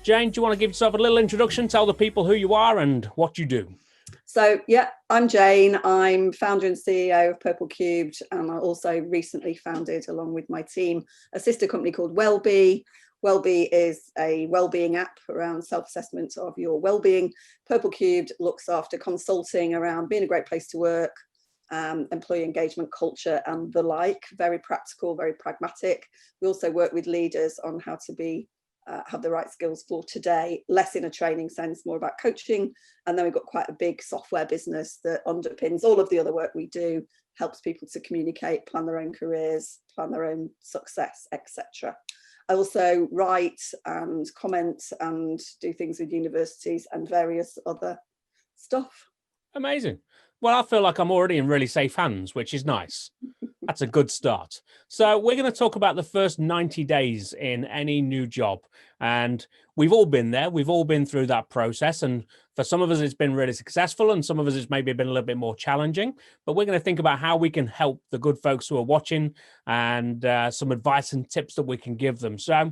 Jane, do you want to give yourself a little introduction? Tell the people who you are and what you do. So, yeah, I'm Jane. I'm founder and CEO of Purple Cubed, and I also recently founded, along with my team, a sister company called Wellbe. Wellbe is a wellbeing app around self-assessment of your wellbeing. Purple Cubed looks after consulting around being a great place to work, employee engagement, culture, and the like. Very practical, very pragmatic. We also work with leaders on how to be have the right skills for today, less in a training sense, more about coaching. And then we've got quite a big software business that underpins all of the other work we do, helps people to communicate, plan their own careers, plan their own success, etc. I also write and comment and do things with universities and various other stuff. Amazing. Well, I feel like I'm already in really safe hands, which is nice. That's a good start. So we're going to talk about the first 90 days in any new job. And we've all been there. We've all been through that process. And for some of us, it's been really successful. And some of us, it's maybe been a little bit more challenging. But we're going to think about how we can help the good folks who are watching and some advice and tips that we can give them. So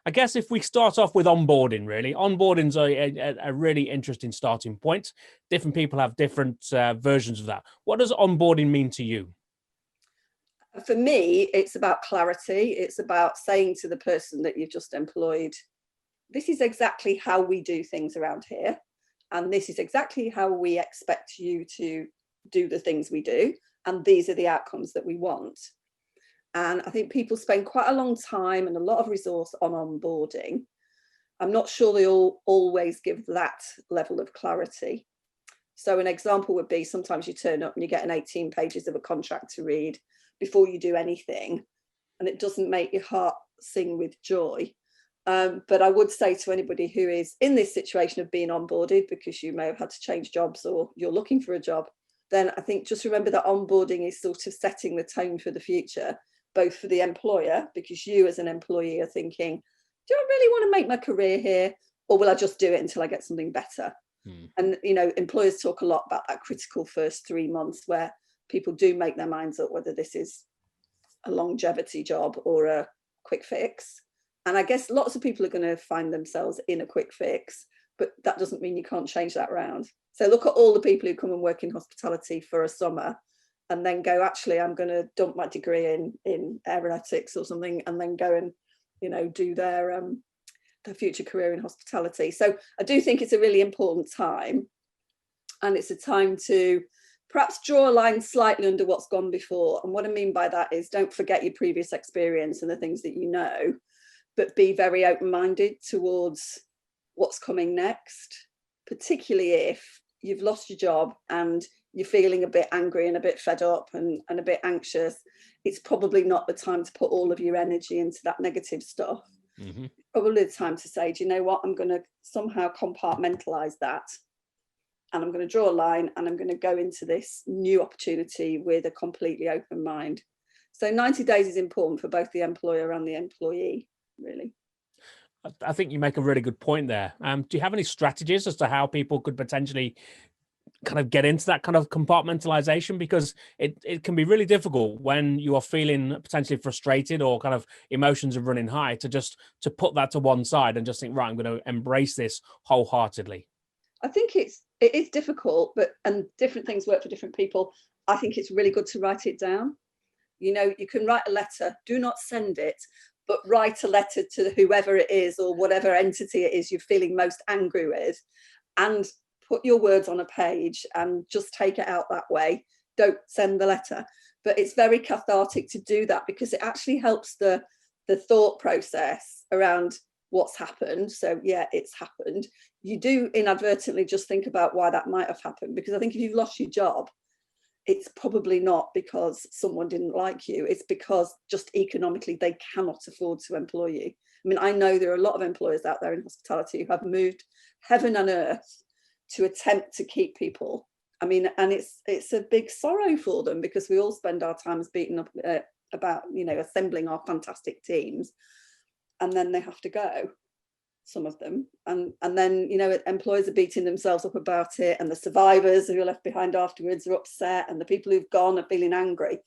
I guess if we start off with onboarding, really, onboarding's a really interesting starting point. Different people have different versions of that. What does onboarding mean to you? For me, it's about clarity. It's about saying to the person that you've just employed, this is exactly how we do things around here. And this is exactly how we expect you to do the things we do. And these are the outcomes that we want. And I think people spend quite a long time and a lot of resource on onboarding. I'm not sure they all always give that level of clarity. So an example would be sometimes you turn up and you get an 18 pages of a contract to read before you do anything, and it doesn't make your heart sing with joy. But I would say to anybody who is in this situation of being onboarded because you may have had to change jobs or you're looking for a job, then I think just remember that onboarding is sort of setting the tone for the future, both for the employer, because you as an employee are thinking, do I really want to make my career here, or will I just do it until I get something better? And, you know, employers talk a lot about that critical first 3 months where people do make their minds up whether this is a longevity job or a quick fix. And I guess lots of people are going to find themselves in a quick fix, but that doesn't mean you can't change that round. So look at all the people who come and work in hospitality for a summer and then go, actually, I'm going to dump my degree in aeronautics or something, and then go and, you know, do their future career in hospitality. So I do think it's a really important time. And it's a time to perhaps draw a line slightly under what's gone before. And what I mean by that is don't forget your previous experience and the things that you know, but be very open-minded towards what's coming next, particularly if you've lost your job and you're feeling a bit angry and a bit fed up and a bit anxious. It's probably not the time to put all of your energy into that negative stuff. Mm-hmm. Probably the time to say, do you know what, I'm going to somehow compartmentalize that. And I'm going to draw a line and I'm going to go into this new opportunity with a completely open mind. So 90 days is important for both the employer and the employee, really. I think you make a really good point there. Do you have any strategies as to how people could potentially kind of get into that kind of compartmentalization? Because it can be really difficult when you are feeling potentially frustrated or kind of emotions are running high to put that to one side and just think, right, I'm going to embrace this wholeheartedly. I think it is difficult, and different things work for different people. I think it's really good to write it down. You know, you can write a letter, do not send it, but write a letter to whoever it is or whatever entity it is you're feeling most angry with, and put your words on a page and just take it out that way. Don't send the letter. But it's very cathartic to do that because it actually helps the thought process around what's happened. So yeah, it's happened. You do inadvertently just think about why that might have happened, because I think if you've lost your job, it's probably not because someone didn't like you. It's because just economically they cannot afford to employ you. I mean, I know there are a lot of employers out there in hospitality who have moved heaven and earth to attempt to keep people. I mean, and it's a big sorrow for them because we all spend our times beating up about, you know, assembling our fantastic teams, and then they have to go, some of them, and then, you know, employers are beating themselves up about it, and the survivors who are left behind afterwards are upset, and the people who've gone are feeling angry,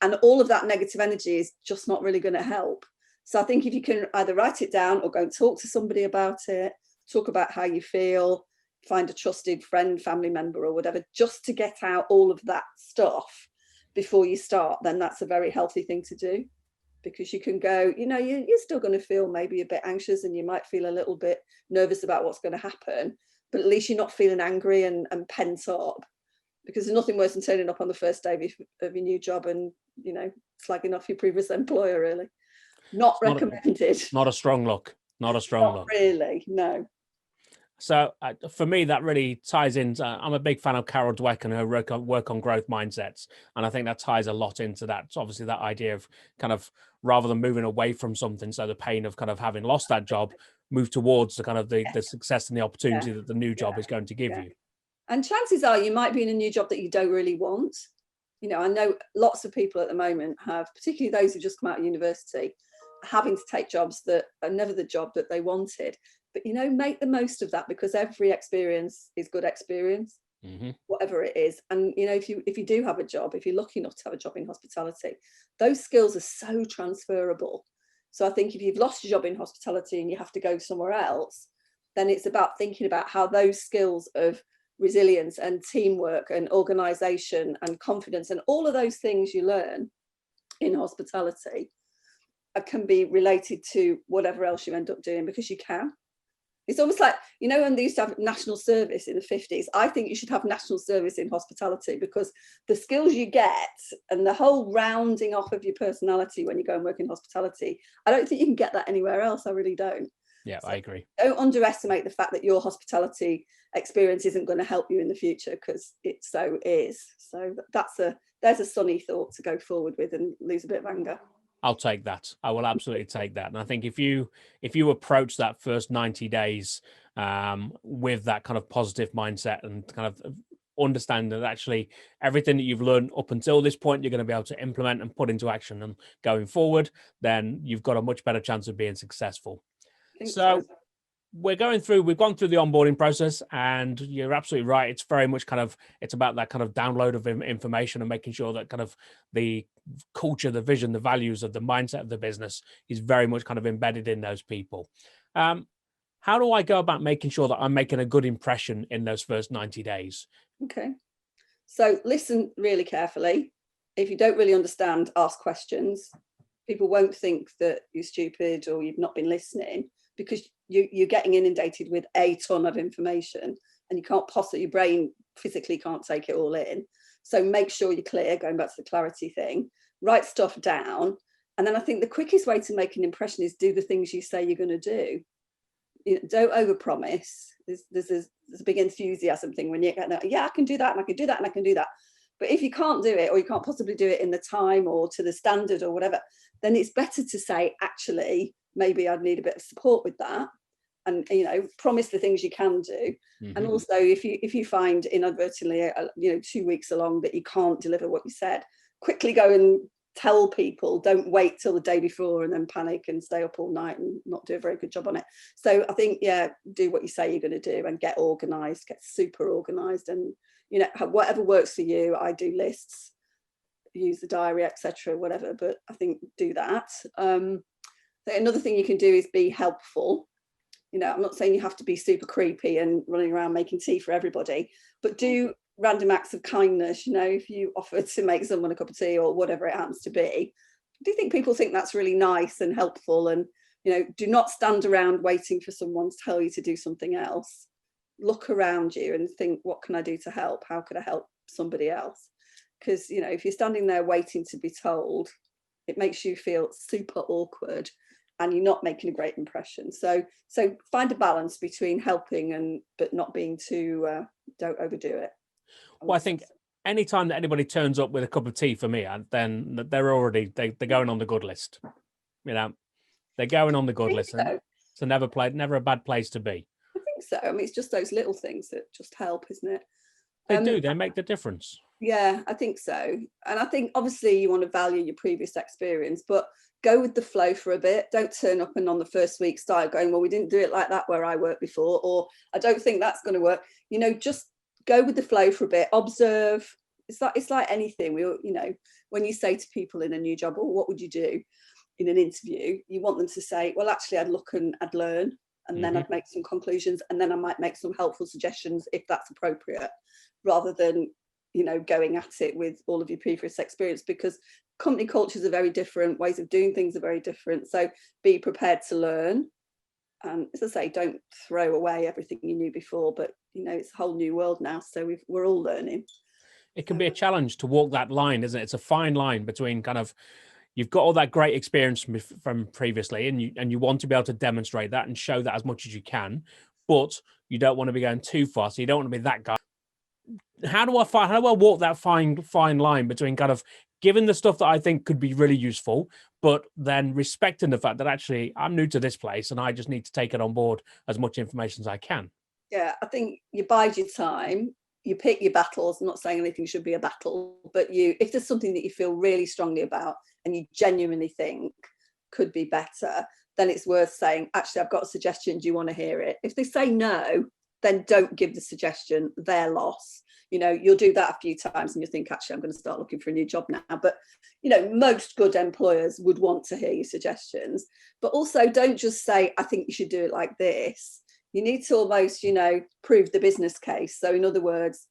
and all of that negative energy is just not really going to help. So I think if you can either write it down or go and talk to somebody about it, talk about how you feel, find a trusted friend, family member or whatever, just to get out all of that stuff before you start, then that's a very healthy thing to do. Because you can go, you're still going to feel maybe a bit anxious and you might feel a little bit nervous about what's going to happen, but at least you're not feeling angry and pent up, because there's nothing worse than turning up on the first day of your new job and, slagging off your previous employer, really. Not recommended. Not a strong look. Not a strong look. Really, no. So for me, that really ties into, I'm a big fan of Carol Dweck and her work on growth mindsets. And I think that ties a lot into that. So obviously that idea of kind of, rather than moving away from something, so the pain of kind of having lost that job, move towards the kind of the success and the opportunity that the new job is going to give you. And chances are you might be in a new job that you don't really want. I know lots of people at the moment have, particularly those who just come out of university, having to take jobs that are never the job that they wanted. But, make the most of that, because every experience is good experience, whatever it is. And, if you do have a job, if you're lucky enough to have a job in hospitality, those skills are so transferable. So I think if you've lost your job in hospitality and you have to go somewhere else, then it's about thinking about how those skills of resilience and teamwork and organisation and confidence and all of those things you learn in hospitality can be related to whatever else you end up doing, because you can. It's almost like, when they used to have national service in the 50s, I think you should have national service in hospitality, because the skills you get and the whole rounding off of your personality when you go and work in hospitality, I don't think you can get that anywhere else. I really don't. Yeah, so I agree. Don't underestimate the fact that your hospitality experience isn't going to help you in the future, because it so is. So there's a sunny thought to go forward with and lose a bit of anger. I'll take that. I will absolutely take that. And I think if you approach that first 90 days with that kind of positive mindset and kind of understand that actually everything that you've learned up until this point, you're going to be able to implement and put into action and going forward, then you've got a much better chance of being successful. So we've gone through the onboarding process, and you're absolutely right. It's very much it's about that kind of download of information and making sure that kind of the culture, the vision, the values of the mindset of the business is very much kind of embedded in those people. How do I go about making sure that I'm making a good impression in those first 90 days? Okay. So listen really carefully. If you don't really understand, ask questions. People won't think that you're stupid or you've not been listening, because you're getting inundated with a ton of information and you can't your brain physically can't take it all in. So make sure you're clear, going back to the clarity thing, write stuff down. And then I think the quickest way to make an impression is do the things you say you're going to do. Don't overpromise. There's a big enthusiasm thing when you get, yeah, I can do that and I can do that and I can do that. But if you can't do it, or you can't possibly do it in the time or to the standard or whatever, then it's better to say, actually, maybe I'd need a bit of support with that. And, promise the things you can do. And also, if you find inadvertently, 2 weeks along that you can't deliver what you said, quickly go and tell people. Don't wait till the day before and then panic and stay up all night and not do a very good job on it. So I think, do what you say you're going to do and get organised, get super organised, and whatever works for you. I do lists, use the diary, etc., whatever. But I think do that. Another thing you can do is be helpful. I'm not saying you have to be super creepy and running around making tea for everybody, but do random acts of kindness. If you offer to make someone a cup of tea or whatever it happens to be, do you think people think that's really nice and helpful? And, do not stand around waiting for someone to tell you to do something else. Look around you and think, what can I do to help? How could I help somebody else? Because, if you're standing there waiting to be told, it makes you feel super awkward and you're not making a great impression. So find a balance between helping but not being too, don't overdo it. Well, I think anytime that anybody turns up with a cup of tea for me, then they're going on the good list. They're going on the good list. So. It's never a bad place to be. I think so. I mean, it's just those little things that just help, isn't it? They make the difference. Yeah, I think so. And I think obviously you want to value your previous experience, but go with the flow for a bit. Don't turn up and on the first week start going, well, we didn't do it like that where I worked before, or I don't think that's going to work. Just go with the flow for a bit. Observe. It's like anything. When you say to people in a new job, what would you do in an interview, you want them to say, well, actually, I'd look and I'd learn, and then I'd make some conclusions, and then I might make some helpful suggestions if that's appropriate, rather than, you know, going at it with all of your previous experience, because company cultures are very different, ways of doing things are very different. So be prepared to learn. And as I say, don't throw away everything you knew before, but, you know, it's a whole new world now. So we're all learning. It can be a challenge to walk that line, isn't it? It's a fine line between kind of, you've got all that great experience from previously, and you want to be able to demonstrate that and show that as much as you can, but you don't want to be going too far. So you don't want to be that guy. How do I walk that fine line between kind of giving the stuff that I think could be really useful, but then respecting the fact that actually I'm new to this place and I just need to take it on board as much information as I can? Yeah, I think you bide your time. You pick your battles. I'm not saying anything should be a battle, but if there's something that you feel really strongly about and you genuinely think could be better, then it's worth saying, actually, I've got a suggestion. Do you want to hear it? If they say no, then don't give the suggestion. Their loss. You know, you'll do that a few times and you think, actually, I'm going to start looking for a new job now. But, you know, most good employers would want to hear your suggestions. But also don't just say, I think you should do it like this. You need to almost, you know, prove the business case. So in other words,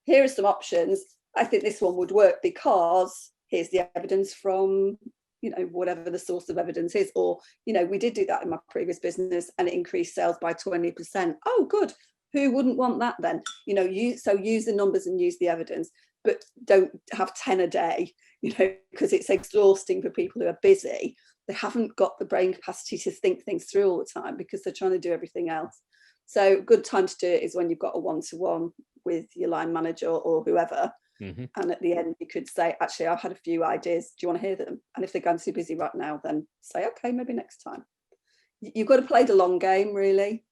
here are some options. I think this one would work because here's the evidence from, you know, whatever the source of evidence is. Or, you know, we did do that in my previous business and it increased sales by 20%. Oh, good. Who wouldn't want that then? You know, use the numbers and use the evidence, but don't have 10 a day, you know, because it's exhausting for people who are busy. They haven't got the brain capacity to think things through all the time because they're trying to do everything else. So a good time to do it is when you've got a one-to-one with your line manager or whoever. And at the end, you could say, actually, I've had a few ideas. Do you want to hear them? And if they're going too busy right now, then say, okay, maybe next time. You've got to play the long game, really.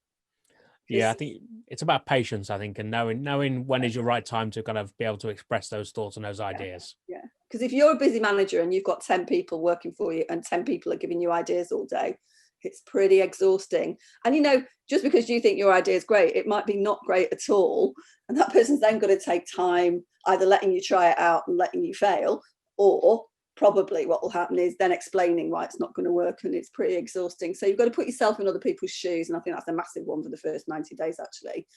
Yeah, I think it's about patience, I think, and knowing when is your right time to kind of be able to express those thoughts and those ideas. Yeah, because if you're a busy manager and you've got 10 people working for you and 10 people are giving you ideas all day, it's pretty exhausting. And, you know, just because you think your idea is great, it might be not great at all. And that person's then got to take time either letting you try it out and letting you fail, or probably what will happen is then explaining why it's not going to work, and it's pretty exhausting. So you've got to put yourself in other people's shoes, and I think that's a massive one for the first 90 days actually,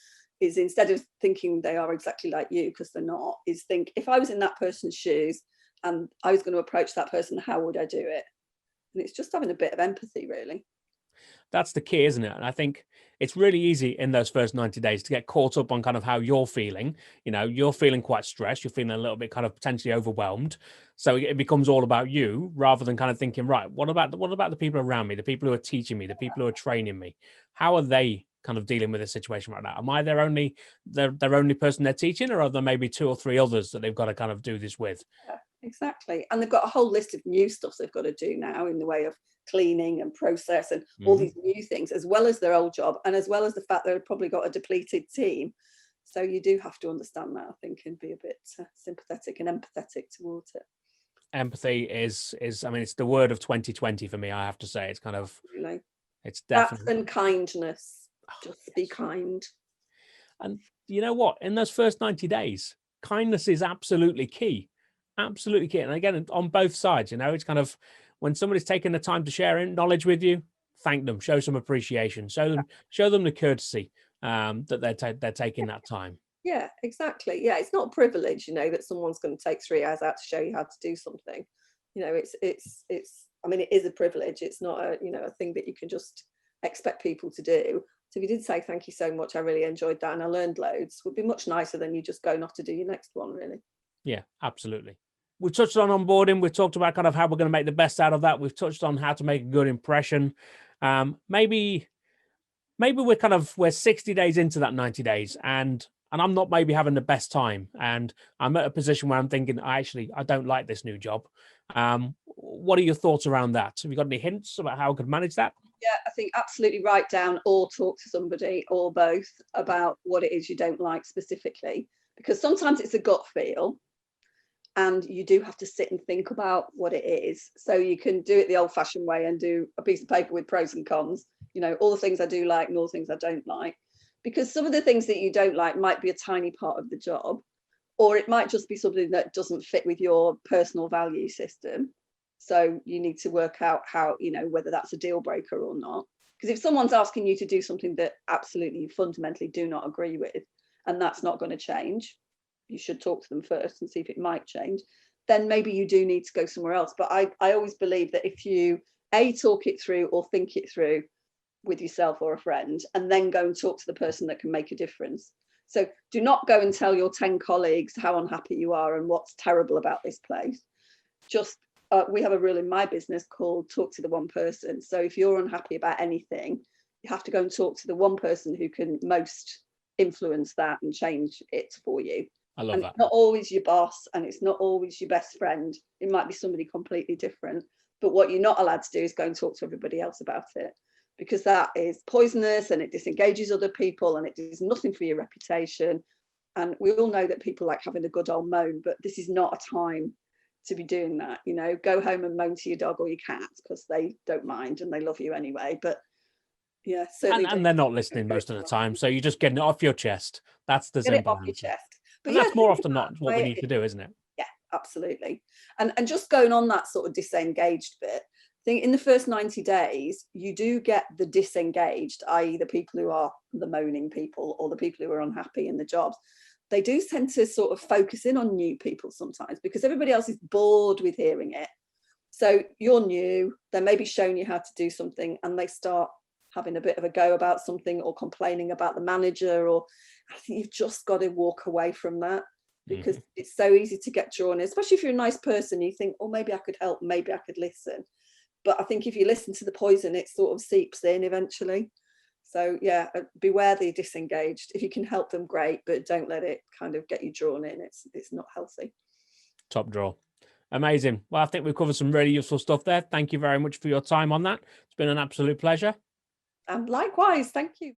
is instead of thinking they are exactly like you, because they're not, is think, if I was in that person's shoes and I was going to approach that person, how would I do it? And it's just having a bit of empathy, really. That's the key, isn't it? And I think it's really easy in those first 90 days to get caught up on kind of how you're feeling. You know, you're feeling quite stressed. You're feeling a little bit kind of potentially overwhelmed. So it becomes all about you rather than kind of thinking, right, what about the people around me, the people who are teaching me, the people who are training me? How are they kind of dealing with this situation right now? Am I their only person they're teaching, or are there maybe 2 or 3 others that they've got to kind of do this with? Yeah, exactly. And they've got a whole list of new stuff they've got to do now in the way of cleaning and process and all these new things, as well as their old job, and as well as the fact they've probably got a depleted team. So you do have to understand that, I think, and be a bit sympathetic and empathetic towards it. Empathy is I mean, it's the word of 2020 for me, I have to say. It's kind of, Really. it's definitely. That and kindness. Just be kind. And you know what? In those first 90 days, kindness is absolutely key. Absolutely key. And again, on both sides, you know, it's kind of when somebody's taking the time to share knowledge with you, thank them, show some appreciation, show them the courtesy that they're taking that time. Yeah, exactly. Yeah, it's not a privilege, you know, that someone's going to take 3 hours out to show you how to do something. You know, it's I mean, it is a privilege. It's not a, you know, a thing that you can just expect people to do. So if you did say thank you so much, I really enjoyed that and I learned loads, would be much nicer than you just going off to do your next one, really. Yeah, absolutely. We've touched on onboarding. We've talked about kind of how we're going to make the best out of that. We've touched on how to make a good impression. Maybe we're 60 days into that 90 days and I'm not maybe having the best time. And I'm at a position where I'm thinking, I don't like this new job. What are your thoughts around that? Have you got any hints about how I could manage that? Yeah, I think absolutely write down or talk to somebody or both about what it is you don't like specifically, because sometimes it's a gut feel and you do have to sit and think about what it is. So you can do it the old fashioned way and do a piece of paper with pros and cons, you know, all the things I do like and all the things I don't like, because some of the things that you don't like might be a tiny part of the job, or it might just be something that doesn't fit with your personal value system. So you need to work out how, you know, whether that's a deal breaker or not. Because if someone's asking you to do something that absolutely you fundamentally do not agree with, and that's not going to change, you should talk to them first and see if it might change. Then maybe you do need to go somewhere else. But I always believe that if you talk it through or think it through with yourself or a friend, and then go and talk to the person that can make a difference. So do not go and tell your 10 colleagues how unhappy you are and what's terrible about this place. Just we have a rule in my business called talk to the one person. So if you're unhappy about anything, you have to go and talk to the one person who can most influence that and change it for you. I love and that. It's not always your boss, and it's not always your best friend. It might be somebody completely different. But what you're not allowed to do is go and talk to everybody else about it, because that is poisonous and it disengages other people and it does nothing for your reputation. And we all know that people like having a good old moan, but this is not a time to be doing that. You know, go home and moan to your dog or your cat, because they don't mind and they love you anyway. But yeah, certainly. And they're not listening most of the time. So you're just getting it off your chest. That's the Get it simple off your answer. chest. But And yeah, that's more think often about not what we need to do, isn't it? Yeah, absolutely. And just going on that sort of disengaged bit, I think in the first 90 days, you do get the disengaged, i.e. the people who are the moaning people or the people who are unhappy in the jobs. They do tend to sort of focus in on new people sometimes, because everybody else is bored with hearing it. So you're new, they may be showing you how to do something, and they start having a bit of a go about something or complaining about the manager. Or I think you've just got to walk away from that, because it's so easy to get drawn in, especially if you're a nice person. You think, oh, maybe I could help, maybe I could listen. But I think if you listen to the poison, it sort of seeps in eventually. So yeah, beware the disengaged. If you can help them, great, but don't let it kind of get you drawn in. It's not healthy. Top draw. Amazing. Well, I think we've covered some really useful stuff there. Thank you very much for your time on that. It's been an absolute pleasure. And likewise, thank you.